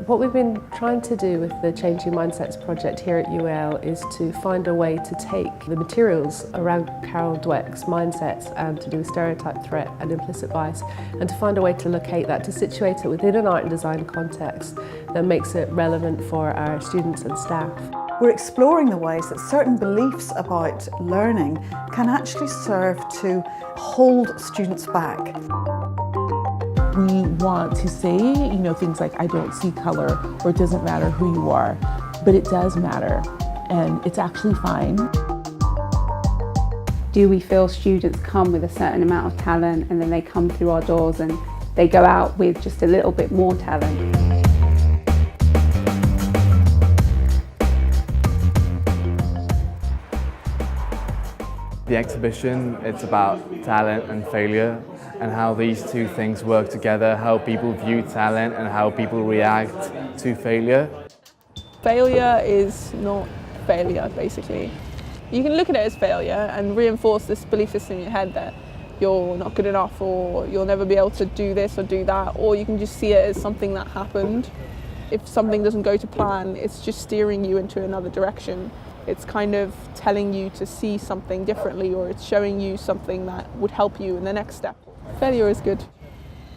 What we've been trying to do with the Changing Mindsets project here at UAL is to find a way to take the materials around Carol Dweck's mindsets and to do with stereotype, threat and implicit bias, and to find a way to locate that, to situate it within an art and design context that makes it relevant for our students and staff. We're exploring the ways that certain beliefs about learning can actually serve to hold students back. We want to say, things like, I don't see color, or it doesn't matter who you are, but it does matter, and it's actually fine. Do we feel students come with a certain amount of talent and then they come through our doors and they go out with just a little bit more talent? The exhibition, it's about talent and failure and how these two things work together, how people view talent and how people react to failure. Failure is not failure, basically. You can look at it as failure and reinforce this belief system in your head that you're not good enough or you'll never be able to do this or do that, or you can just see it as something that happened. If something doesn't go to plan, it's just steering you into another direction. It's kind of telling you to see something differently, or it's showing you something that would help you in the next step. Failure is good.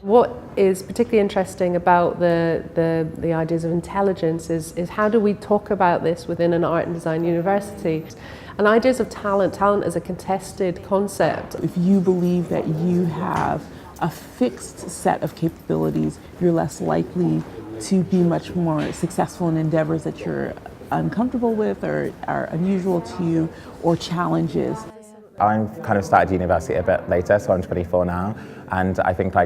What is particularly interesting about the ideas of intelligence is how do we talk about this within an art and design university? And ideas of talent as a contested concept. If you believe that you have a fixed set of capabilities, you're less likely to be much more successful in endeavors that you're uncomfortable with or are unusual to you, or challenges. I'm kind of started university a bit later, so I'm 24 now, and I think I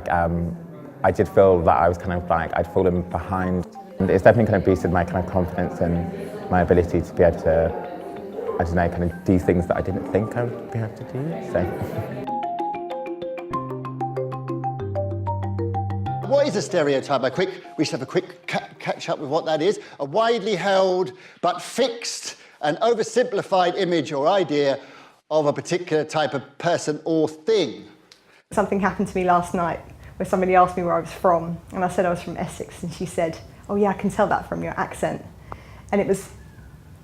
did feel that I was kind of I'd fallen behind. And it's definitely kind of boosted my kind of confidence and my ability to be able to, I don't know, kind of do things that I didn't think I would be able to do. So. What is a stereotype? We should have a quick catch up with what that is. A widely held but fixed and oversimplified image or idea of a particular type of person or thing. Something happened to me last night where somebody asked me where I was from, and I said I was from Essex, and she said, "Oh yeah, I can tell that from your accent." And it was,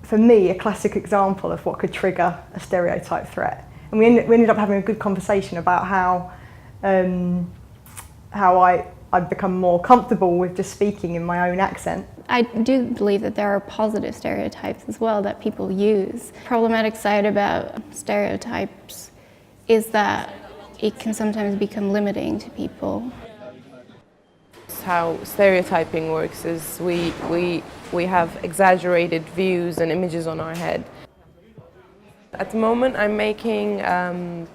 for me, a classic example of what could trigger a stereotype threat. And we ended up having a good conversation about how I've become more comfortable with just speaking in my own accent. I do believe that there are positive stereotypes as well that people use. The problematic side about stereotypes is that it can sometimes become limiting to people. How stereotyping works is we have exaggerated views and images on our head. At the moment I'm making a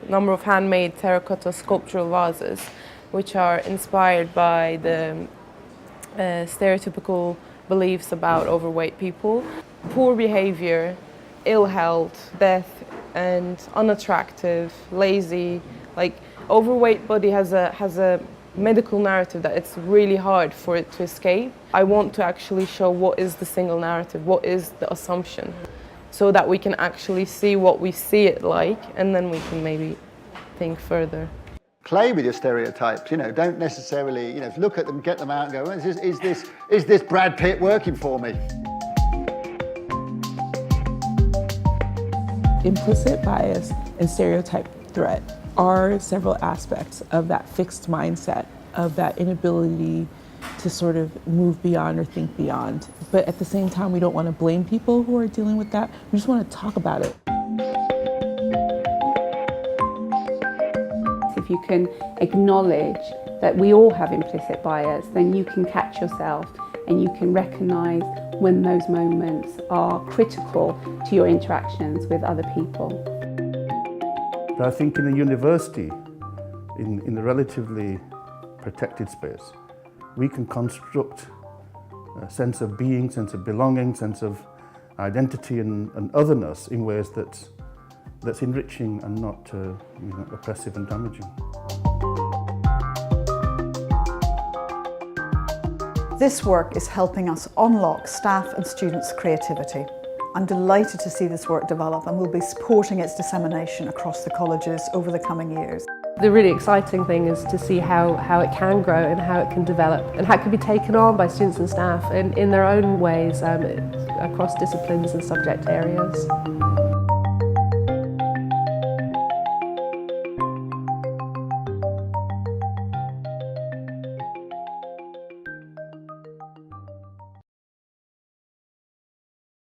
number of handmade terracotta sculptural vases, which are inspired by the stereotypical beliefs about overweight people. Poor behavior, ill health, death, and unattractive, lazy. Like, overweight body has a medical narrative that it's really hard for it to escape. I want to actually show what is the single narrative, what is the assumption, so that we can actually see what we see it like, and then we can maybe think further. Play with your stereotypes, don't necessarily, look at them, get them out and go, is this Brad Pitt working for me? Implicit bias and stereotype threat are several aspects of that fixed mindset, of that inability to sort of move beyond or think beyond. But at the same time, we don't want to blame people who are dealing with that. We just want to talk about it. If you can acknowledge that we all have implicit bias, then you can catch yourself and you can recognise when those moments are critical to your interactions with other people. But I think in a university, in a relatively protected space, we can construct a sense of being, sense of belonging, sense of identity and otherness in ways that's enriching and not oppressive and damaging. This work is helping us unlock staff and students' creativity. I'm delighted to see this work develop, and we'll be supporting its dissemination across the colleges over the coming years. The really exciting thing is to see how it can grow and how it can develop and how it can be taken on by students and staff in their own ways across disciplines and subject areas.